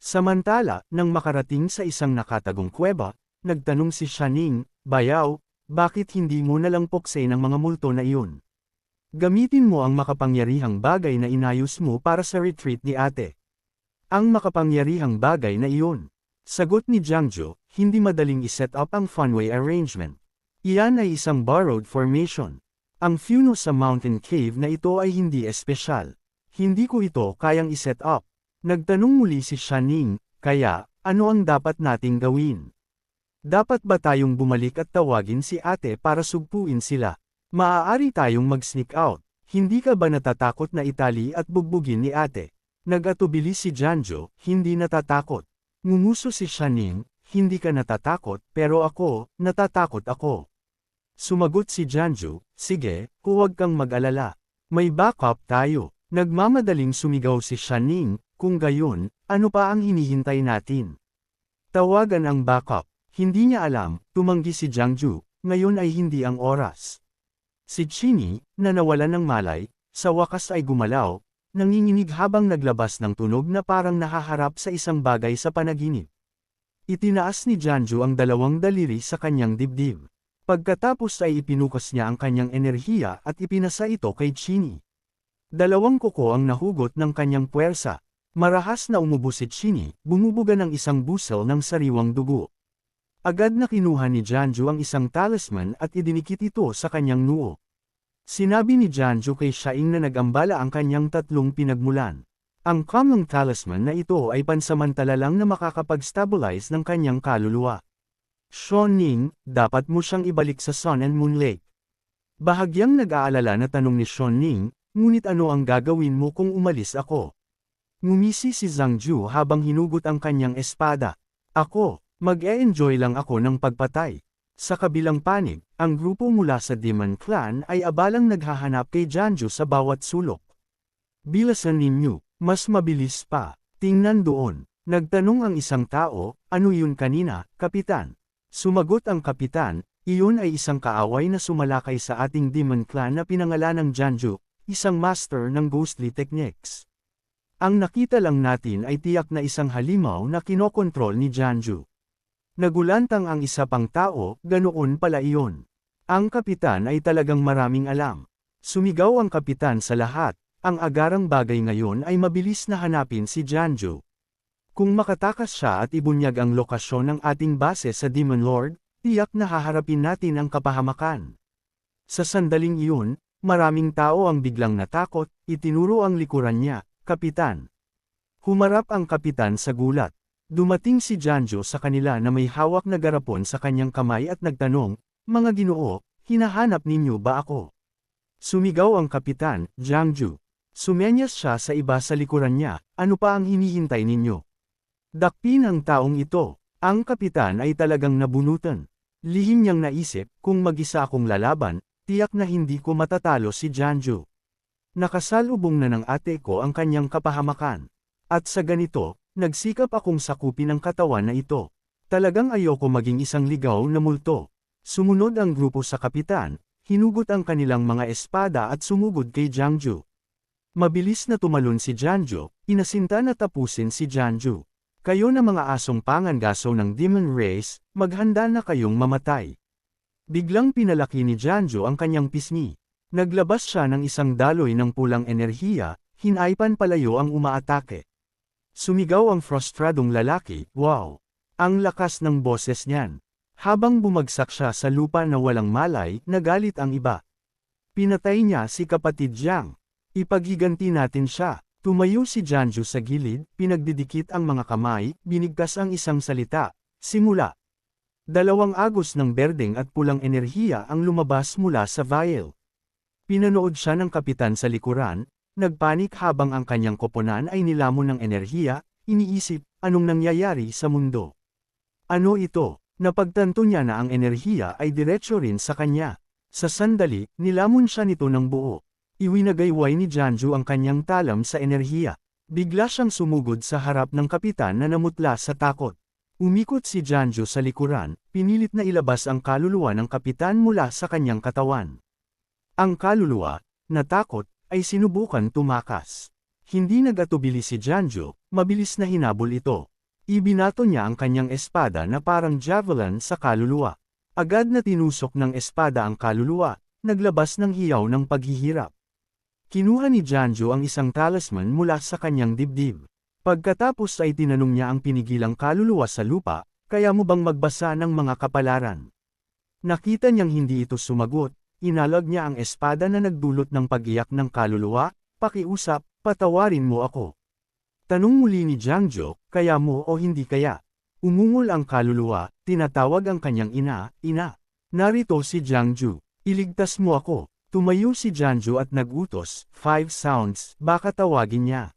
Samantala, nang makarating sa isang nakatagong kuweba, nagtanong si Shaning, "Bayaw, bakit hindi mo nalang puksain ang mga multo na iyon? Gamitin mo ang makapangyarihang bagay na inayos mo para sa retreat ni ate." Ang makapangyarihang bagay na iyon. Sagot ni Jiangju, hindi madaling iset up ang funway arrangement. Iyan ay isang borrowed formation. Ang funo sa mountain cave na ito ay hindi espesyal. Hindi ko ito kayang iset up. Nagtanong muli si Shaning, "Kaya, ano ang dapat nating gawin? Dapat ba tayong bumalik at tawagin si ate para sugpuin sila? Maaari tayong mag-sneak out. Hindi ka ba natatakot na itali at bugbugin ni ate?" Nag-atubili si Jiangju, "Hindi natatakot." Ngumuso si Shaning, "Hindi ka natatakot, pero ako, natatakot ako." Sumagot si Jiangju, "Sige, huwag kang mag-alala. May backup tayo." Nagmamadaling sumigaw si Shaning, "Kung gayon, ano pa ang hinihintay natin? Tawagan ang backup." Hindi niya alam, tumanggi si Jiangju, ngayon ay hindi ang oras. Si Chini, na nawalan ng malay, sa wakas ay gumalaw, nanginginig habang naglabas ng tunog na parang nahaharap sa isang bagay sa panaginip. Itinaas ni Jiangju ang dalawang daliri sa kanyang dibdib. Pagkatapos ay ipinukas niya ang kanyang enerhiya at ipinasa ito kay Chini. Dalawang kuko ang nahugot ng kanyang puwersa. Marahas na umubo si Chini, bumubuga ng isang busel ng sariwang dugo. Agad na kinuha ni Jiangju ang isang talisman at idinikit ito sa kanyang noo. Sinabi ni Jiangju kay Shaing na nag-ambala ang kanyang tatlong pinagmulan. Ang common talisman na ito ay pansamantala lang na makakapag-stabilize ng kanyang kaluluwa. "Shoning, dapat mo siyang ibalik sa Sun and Moon Lake." Bahagyang nag-aalala na tanong ni Shoning, "Ngunit ano ang gagawin mo kung umalis ako?" Ngumisi si Zhangju habang hinugot ang kanyang espada. "Ako, mag-e-enjoy lang ako ng pagpatay." Sa kabilang panig, ang grupo mula sa Demon Clan ay abalang naghahanap kay Jiangju sa bawat sulok. "Bilasan ninyo, mas mabilis pa. Tingnan doon." Nagtanong ang isang tao, "Ano yun kanina, Kapitan?" Sumagot ang kapitan, "Iyon ay isang kaaway na sumalakay sa ating Demon Clan na pinangalanang Jiangju, isang master ng ghostly techniques. Ang nakita lang natin ay tiyak na isang halimaw na kinokontrol ni Jiangju." Nagulantang ang isa pang tao, "Ganoon pala iyon." Ang kapitan ay talagang maraming alam. Sumigaw ang kapitan sa lahat, "Ang agarang bagay ngayon ay mabilis na hanapin si Jiangju. Kung makatakas siya at ibunyag ang lokasyon ng ating base sa Demon Lord, tiyak na haharapin natin ang kapahamakan." Sa sandaling iyon, maraming tao ang biglang natakot, itinuro ang likuran niya, "Kapitan." Humarap ang kapitan sa gulat. Dumating si Jiangju sa kanila na may hawak na garapon sa kanyang kamay at nagtanong, "Mga ginoo, hinahanap ninyo ba ako?" Sumigaw ang kapitan, "Jiangju." Sumenyas siya sa iba sa likuran niya, "Ano pa ang hinihintay ninyo? Dakpin ang taong ito." Ang kapitan ay talagang nabunutan. Lihim niyang naisip, "Kung mag-isa akong lalaban, tiyak na hindi ko matatalo si Jiangju. Nakasalubong na ng ate ko ang kanyang kapahamakan. At sa ganito, nagsikap akong sakupin ang katawan na ito. Talagang ayoko maging isang ligaw na multo." Sumunod ang grupo sa kapitan, hinugot ang kanilang mga espada at sumugod kay Jiangju. Mabilis na tumalon si Jiangju, inasinta na tapusin si Jiangju. "Kayo na mga asong pangangaso ng Demon Race, maghanda na kayong mamatay." Biglang pinalaki ni Jiangju ang kanyang pisngi. Naglabas siya ng isang daloy ng pulang enerhiya, hinaypan palayo ang umaatake. Sumigaw ang frustradong lalaki, "Wow! Ang lakas ng boses niyan." Habang bumagsak siya sa lupa na walang malay, nagalit ang iba. "Pinatay niya si kapatid Jiang. Ipaghiganti natin siya." Tumayo si Jiangju sa gilid, pinagdidikit ang mga kamay, binigkas ang isang salita, "Simula." Dalawang agos ng berdeng at pulang enerhiya ang lumabas mula sa vial. Pinanood siya ng kapitan sa likuran, nagpanik habang ang kanyang koponan ay nilamon ng enerhiya, iniisip, anong nangyayari sa mundo? Ano ito? Napagtanto niya na ang enerhiya ay diretso rin sa kanya. Sa sandali, nilamon siya nito ng buo. Iwinagayway ni Jiangju ang kanyang talam sa enerhiya. Bigla siyang sumugod sa harap ng kapitan na namutla sa takot. Umikot si Jiangju sa likuran, pinilit na ilabas ang kaluluwa ng kapitan mula sa kanyang katawan. Ang kaluluwa, natakot, ay sinubukan tumakas. Hindi nagatubili si Jiangju, mabilis na hinabol ito. Ibinato niya ang kanyang espada na parang javelin sa kaluluwa. Agad na tinusok ng espada ang kaluluwa, naglabas ng hiyaw ng paghihirap. Kinuha ni Janju ang isang talisman mula sa kanyang dibdib. Pagkatapos ay tinanong niya ang pinigilang kaluluwa sa lupa, kaya mo bang magbasa ng mga kapalaran? Nakita niyang hindi ito sumagot, inalag niya ang espada na nagdulot ng pag-iyak ng kaluluwa, pakiusap, patawarin mo ako. Tanong muli ni Janju, kaya mo o hindi kaya? Umungol ang kaluluwa, tinatawag ang kanyang ina, ina. Narito si Janju, iligtas mo ako. Tumayo si Janju at nagutos, 5 sounds, baka tawagin niya.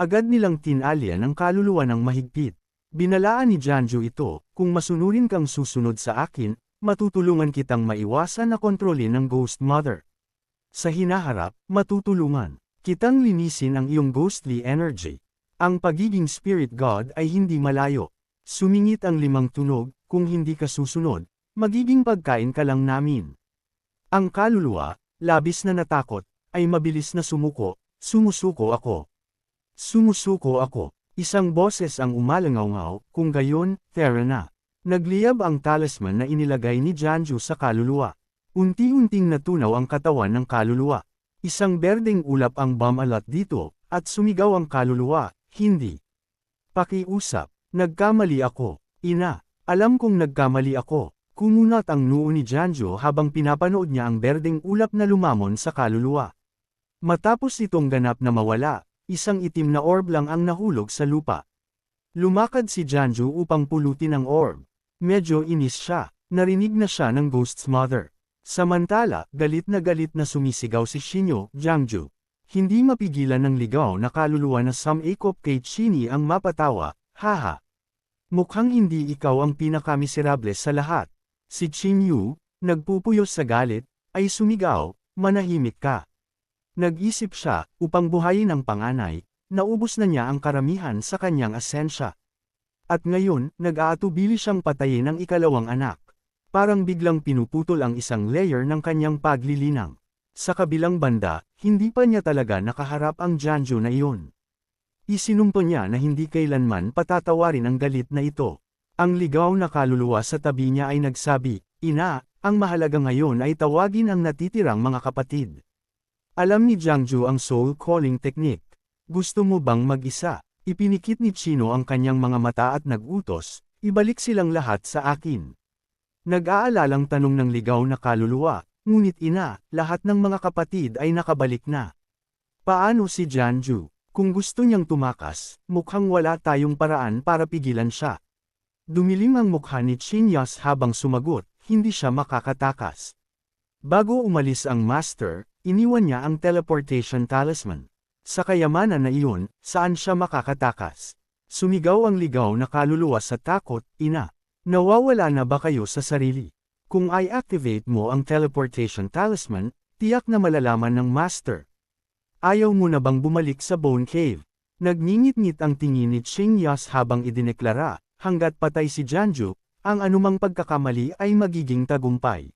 Agad nilang tinalyan ang kaluluwa ng mahigpit. Binalaan ni Janju ito, kung masunurin kang susunod sa akin, matutulungan kitang maiwasan na kontrolin ng Ghost Mother. Sa hinaharap, matutulungan kitang linisin ang iyong ghostly energy. Ang pagiging spirit god ay hindi malayo. Sumingit ang 5 tunog, kung hindi ka susunod, magiging pagkain ka lang namin. Ang kaluluwa, labis na natakot, ay mabilis na sumuko, sumusuko ako. Sumusuko ako. Isang boses ang umalangaw-ngaw, kung gayon, tara na. Nagliyab ang talisman na inilagay ni Janju sa kaluluwa. Unti-unting natunaw ang katawan ng kaluluwa. Isang berdeng ulap ang bumalat dito, at sumigaw ang kaluluwa, hindi. Pakiusap, nagkamali ako, ina, alam kong nagkamali ako. Kumunat ang noo ni Janju habang pinapanood niya ang berdeng ulap na lumamon sa kaluluwa. Matapos itong ganap na mawala, isang itim na orb lang ang nahulog sa lupa. Lumakad si Janju upang pulutin ang orb. Medyo inis siya, narinig na siya ng Ghost's Mother. Samantala, galit na sumisigaw si Shinyo, Janju. Hindi mapigilan ng ligaw na kaluluwa na sumikop kay Chini ang mapatawa, haha. Mukhang hindi ikaw ang pinakamiserable sa lahat. Si Chinyu, nagpupuyos sa galit, ay sumigaw, manahimik ka. Nag-isip siya, upang buhayin ang panganay, naubos na niya ang karamihan sa kanyang asensya. At ngayon, nag-aatubili siyang patayin ang ikalawang anak. Parang biglang pinuputol ang isang layer ng kanyang paglilinang. Sa kabilang banda, hindi pa niya talaga nakaharap ang Janju na iyon. Isinumpo niya na hindi kailanman patatawarin ang galit na ito. Ang ligaw na kaluluwa sa tabi niya ay nagsabi, ina, ang mahalaga ngayon ay tawagin ang natitirang mga kapatid. Alam ni Janju ang soul calling technique. Gusto mo bang mag-isa? Ipinikit ni Chino ang kanyang mga mata at nagutos, ibalik silang lahat sa akin. Nag-aalalang tanong ng ligaw na kaluluwa, ngunit ina, lahat ng mga kapatid ay nakabalik na. Paano si Janju? Kung gusto niyang tumakas, mukhang wala tayong paraan para pigilan siya. Dumilim ang mukha ni Chinyas habang sumagot, hindi siya makakatakas. Bago umalis ang master, iniwan niya ang teleportation talisman. Sa kayamanan na iyon, saan siya makakatakas? Sumigaw ang ligaw na kaluluwa sa takot, ina. Nawawala na ba kayo sa sarili? Kung i-activate mo ang teleportation talisman, tiyak na malalaman ng master. Ayaw mo na bang bumalik sa Bone Cave? Nagngingit-ngit ang tingin ni Chinyas habang idineklara, hanggat patay si Janju, ang anumang pagkakamali ay magiging tagumpay.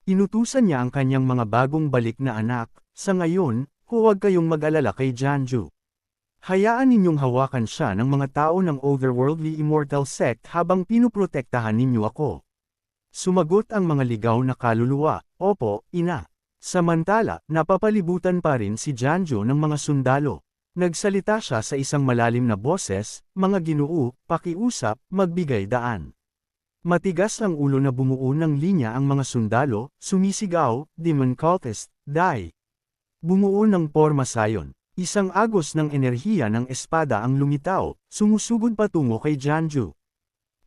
Inutusan niya ang kanyang mga bagong balik na anak, sa ngayon, huwag kayong mag-alala kay Janju. Hayaan ninyong hawakan siya ng mga tao ng otherworldly immortal sect habang pinuprotektahan ninyo ako. Sumagot ang mga ligaw na kaluluwa, opo, ina. Samantala, napapalibutan pa rin si Janju ng mga sundalo. Nagsalita siya sa isang malalim na boses, mga ginoo, pakiusap, magbigay daan. Matigas ang ulo na bumuo ng linya ang mga sundalo, sumisigaw, demon cultist, die. Bumuo ng porma sayon. Isang agos ng enerhiya ng espada ang lumitaw, sumusugod patungo kay Janju.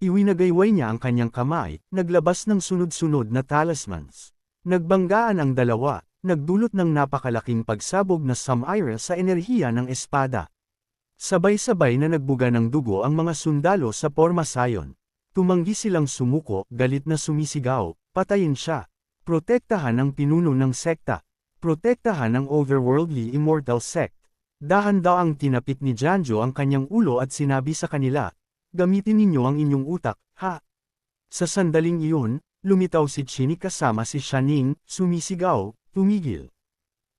Iwinagayway niya ang kanyang kamay, naglabas ng sunod-sunod na talismans. Nagbanggaan ang dalawa, nagdulot ng napakalaking pagsabog na samaira sa enerhiya ng espada. Sabay-sabay na nagbuga ng dugo ang mga sundalo sa porma sayon. Tumanggi silang sumuko, galit na sumisigaw, patayin siya. Protektahan ang pinuno ng sekta. Protektahan ang otherworldly immortal sect. Dahan-daang tinapik ni Janju ang kanyang ulo at sinabi sa kanila, gamitin ninyo ang inyong utak, ha? Sa sandaling iyon, lumitaw si Chini kasama si Shaning, sumisigaw, tumigil.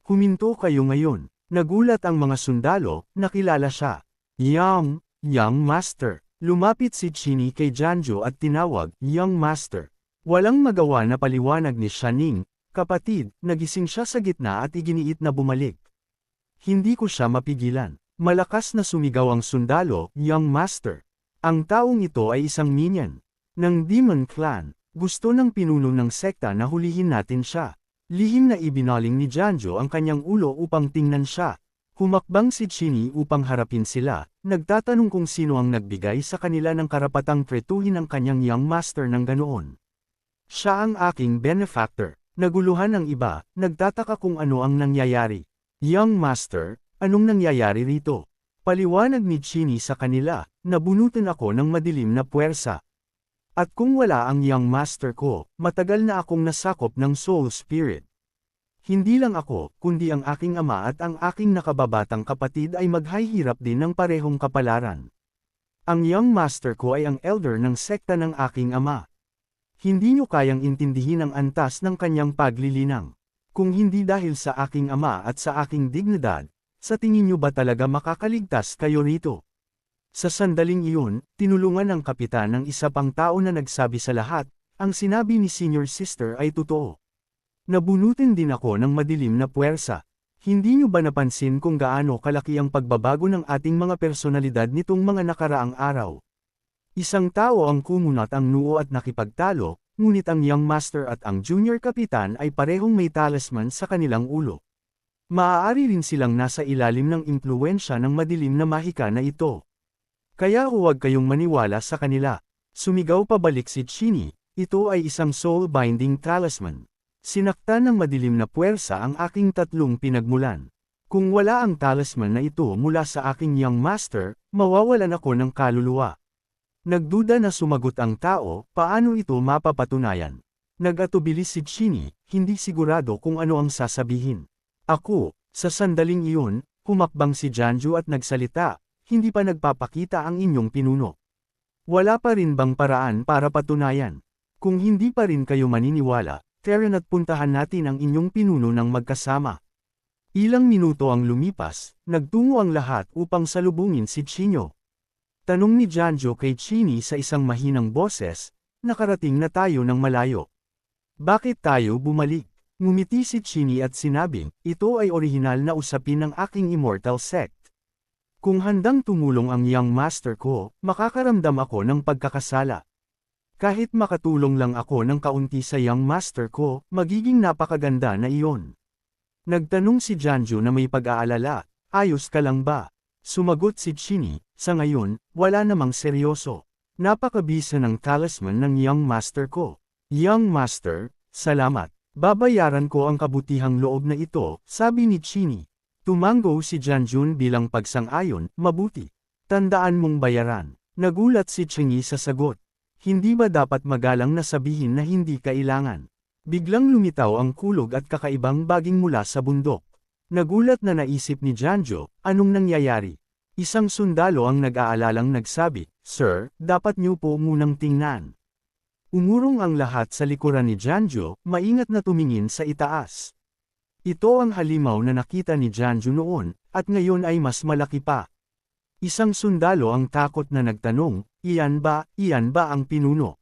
Huminto kayo ngayon. Nagulat ang mga sundalo, nakilala siya. Young Master. Lumapit si Chini kay Janjo at tinawag, "Young Master." Walang magawa na paliwanag ni Shaning, "Kapatid, nagising siya sa gitna at iginiit na bumalik. Hindi ko siya mapigilan." Malakas na sumigaw ang sundalo, "Young Master." Ang taong ito ay isang minion ng Demon Clan. Gusto ng pinuno ng sekta na hulihin natin siya. Lihim na ibinaling ni Janjo ang kanyang ulo upang tingnan siya. Humakbang si Chini upang harapin sila, nagtatanong kung sino ang nagbigay sa kanila ng karapatang tretuhin ang kanyang young master ng ganoon. "Siya ang aking benefactor." Naguluhan ang iba, nagtataka kung ano ang nangyayari. "Young master, anong nangyayari rito?" Paliwanag ni Chini sa kanila, "Nabunutan ako ng madilim na puwersa. At kung wala ang young master ko, matagal na akong nasakop ng soul spirit. Hindi lang ako, kundi ang aking ama at ang aking nakababatang kapatid ay maghihirap din ng parehong kapalaran. Ang young master ko ay ang elder ng sekta ng aking ama. Hindi niyo kayang intindihin ang antas ng kanyang paglilinang. Kung hindi dahil sa aking ama at sa aking dignidad, sa tingin niyo ba talaga makakaligtas kayo rito?" Sa sandaling iyon, tinulungan ng kapitan ng isa pang tao na nagsabi sa lahat, "Ang sinabi ni Senior Sister ay totoo. Nabunutin din ako ng madilim na puwersa. Hindi niyo ba napansin kung gaano kalaki ang pagbabago ng ating mga personalidad nitong mga nakaraang araw?" Isang tao ang kumunat ang noo at nakipagtalo, ngunit ang young master at ang junior kapitan ay parehong may talisman sa kanilang ulo. Maaari rin silang nasa ilalim ng impluwensya ng madilim na mahika na ito. Kaya huwag kayong maniwala sa kanila. Sumigaw pabalik si Chini, "Ito ay isang soul-binding talisman. Sinaktan ng madilim na puwersa ang aking tatlong pinagmulan. Kung wala ang talisman na ito mula sa aking young master, mawawalan ako ng kaluluwa." Nagduda na sumagot ang tao, "Paano ito mapapatunayan?" Nag-atubili si Chini, hindi sigurado kung ano ang sasabihin. "Ako." Sa sandaling iyon, humakbang si Janjo at nagsalita, "Hindi pa nagpapakita ang inyong pinuno. Wala pa rin bang paraan para patunayan? Kung hindi pa rin kayo maniniwala, tara na't puntahan natin ang inyong pinuno ng magkasama." Ilang minuto ang lumipas, nagtungo ang lahat upang salubungin si Chino. Tanong ni Janjo kay Chini sa isang mahinang boses, "Nakarating na tayo ng malayo. Bakit tayo bumalik?" Ngumiti si Chini at sinabing, "Ito ay orihinal na usapin ng aking immortal sect. Kung handang tumulong ang young master ko, makakaramdam ako ng pagkakasala. Kahit makatulong lang ako ng kaunti sa young master ko, magiging napakaganda na iyon." Nagtanong si Janjo na may pag-aalala, "Ayos ka lang ba?" Sumagot si Chini, "Sa ngayon, wala namang seryoso. Napakabisa ng talisman ng young master ko." "Young master, salamat. Babayaran ko ang kabutihang loob na ito," sabi ni Chini. Tumango si Janjun bilang pagsang-ayon, "Mabuti. Tandaan mong bayaran." Nagulat si Chingi sa sagot. Hindi ba dapat magalang na sabihin na hindi kailangan? Biglang lumitaw ang kulog at kakaibang baging mula sa bundok. Nagulat na naisip ni Janjo, anong nangyayari? Isang sundalo ang nag-aalalang nagsabi, "Sir, dapat niyo po munang tingnan." Umurong ang lahat sa likuran ni Janjo, maingat na tumingin sa itaas. Ito ang halimaw na nakita ni Janjo noon, at ngayon ay mas malaki pa. Isang sundalo ang takot na nagtanong, iyan ba ang pinuno?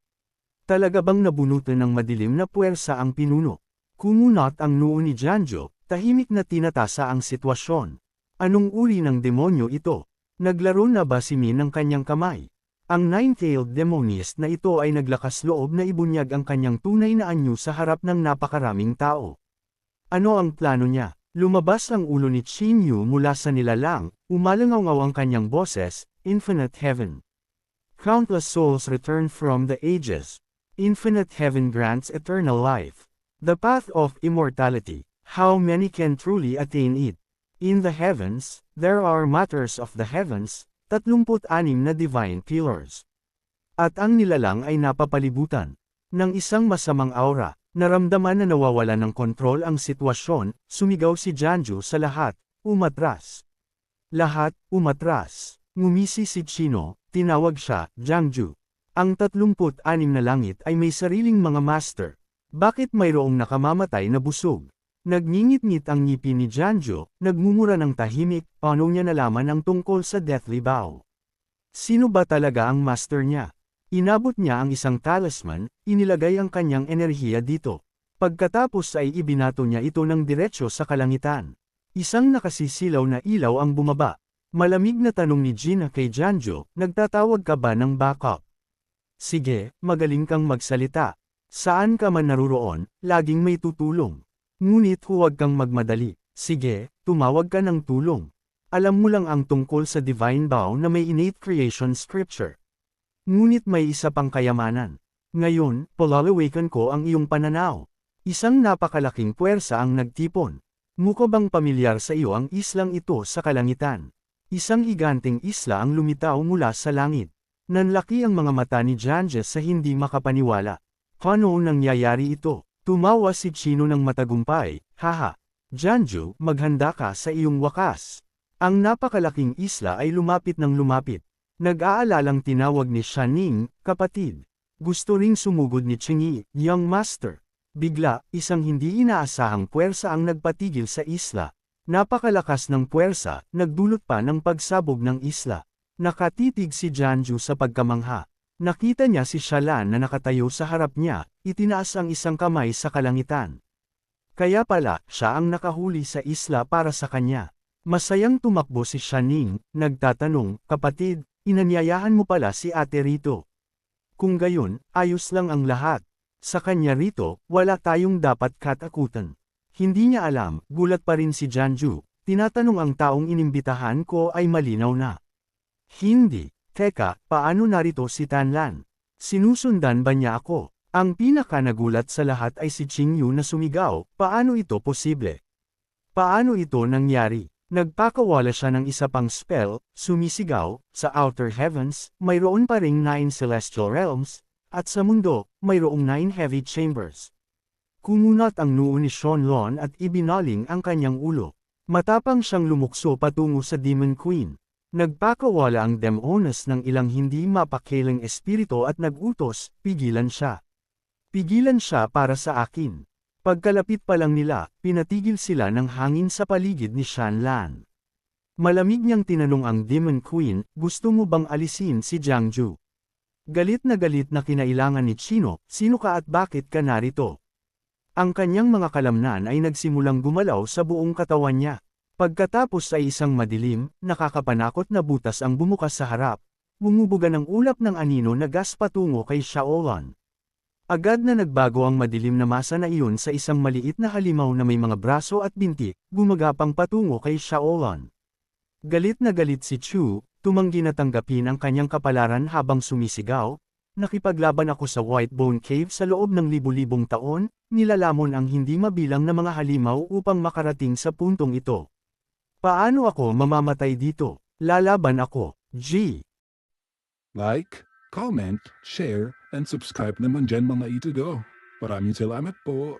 Talaga bang nabunutan ng madilim na puwersa ang pinuno?" Kumunat ang noo ni Janjo, tahimik na tinatasa ang sitwasyon. Anong uri ng demonyo ito? Naglaro na ba si Min ng kanyang kamay? Ang nine-tailed demonist na ito ay naglakas loob na ibunyag ang kanyang tunay na anyo sa harap ng napakaraming tao. Ano ang plano niya? Lumabas ang ulo ni Chin Yu mula sa nilalang, umalangaw ang kanyang boses, "Infinite Heaven. Countless souls return from the ages. Infinite Heaven grants eternal life. The path of immortality. How many can truly attain it? In the heavens, there are matters of the heavens, 36 na divine pillars." At ang nilalang ay napapalibutan ng isang masamang aura. Naramdaman na nawawala ng kontrol ang sitwasyon, sumigaw si Janjo sa lahat, "Umatras." Lahat, umatras. Ngumisi si Chino, tinawag siya, "Jangju." Ang 36 na langit ay may sariling mga master. Bakit mayroong nakamamatay na busog? Nagngingit-ngit ang ngipin ni Janjo, nagmumura ng tahimik, paano niya nalaman ang tungkol sa Deathly Bow? Sino ba talaga ang master niya? Inabot niya ang isang talisman, inilagay ang kanyang enerhiya dito. Pagkatapos ay ibinato niya ito ng diretsyo sa kalangitan. Isang nakasisilaw na ilaw ang bumaba. Malamig na tanong ni Gina kay Janjo, nagtatawag ka ba ng backup? Sige, magaling kang magsalita. Saan ka man naruroon, laging may tutulong. Ngunit huwag kang magmadali. Sige, tumawag ka ng tulong. Alam mo lang ang tungkol sa divine bow na may innate creation scripture. Ngunit may isa pang kayamanan. Ngayon, palalawakan ko ang iyong pananaw. Isang napakalaking puwersa ang nagtipon. Mukha bang pamilyar sa iyo ang islang ito sa kalangitan? Isang higanting isla ang lumitaw mula sa langit. Nanlaki ang mga mata ni Janjes sa hindi makapaniwala. Paano nangyayari ito? Tumawa si Chino ng matagumpay, haha. Janju, maghanda ka sa iyong wakas. Ang napakalaking isla ay lumapit ng lumapit. Nag-aalalang tinawag ni Shaning, kapatid. Gusto ring sumugod ni Chingy, young master. Bigla, isang hindi inaasahang puwersa ang nagpatigil sa isla. Napakalakas ng puwersa, nagdulot pa ng pagsabog ng isla. Nakatitig si Janju sa pagkamangha. Nakita niya si Shalan na nakatayo sa harap niya, itinaas ang isang kamay sa kalangitan. Kaya pala, siya ang nakahuli sa isla para sa kanya. Masayang tumakbo si Shaning, nagtatanong, kapatid, inanyayahan mo pala si ate rito. Kung gayon, ayos lang ang lahat. Sa kanya rito, wala tayong dapat katakutan. Hindi niya alam, gulat pa rin si Janju, tinatanong ang taong inimbitahan ko ay malinaw na. Hindi, teka, paano narito si Tanlan? Sinusundan ba niya ako? Ang pinaka nagulat sa lahat ay si Qingyu na sumigaw, paano ito posible? Paano ito nangyari? Nagpakawala siya ng isa pang spell, sumisigaw, sa outer heavens, mayroon pa ring 9 celestial realms, at sa mundo, mayroong 9 heavy chambers. Kumunat ang noo ni Shenlong at ibinaling ang kanyang ulo. Matapang siyang lumukso patungo sa Demon Queen. Nagpakawala ang demones ng ilang hindi mapakilang espiritu at nagutos, pigilan siya. Pigilan siya para sa akin. Pagkalapit pa lang nila, pinatigil sila ng hangin sa paligid ni Shenlan. Malamig niyang tinanong ang Demon Queen, gusto mo bang alisin si Jiangju? Galit na kinailangan ni Chino, sino ka at bakit ka narito? Ang kanyang mga kalamnan ay nagsimulang gumalaw sa buong katawan niya. Pagkatapos ay isang madilim, nakakapanakot na butas ang bumukas sa harap. Bumubuga ng ulap ng anino na gas patungo kay Shaolan. Agad na nagbago ang madilim na masa na iyon sa isang maliit na halimaw na may mga braso at binti, gumagapang patungo kay Shaolan. Galit na galit si Chu, tumanggi na tanggapin ang kanyang kapalaran habang sumisigaw, nakipaglaban ako sa White Bone Cave sa loob ng libu-libong taon, nilalamon ang hindi mabilang na mga halimaw upang makarating sa puntong ito. Paano ako mamamatay dito? Lalaban ako, G. Like, comment, share, and subscribe naman dyan mga itudo. Maraming salamat po.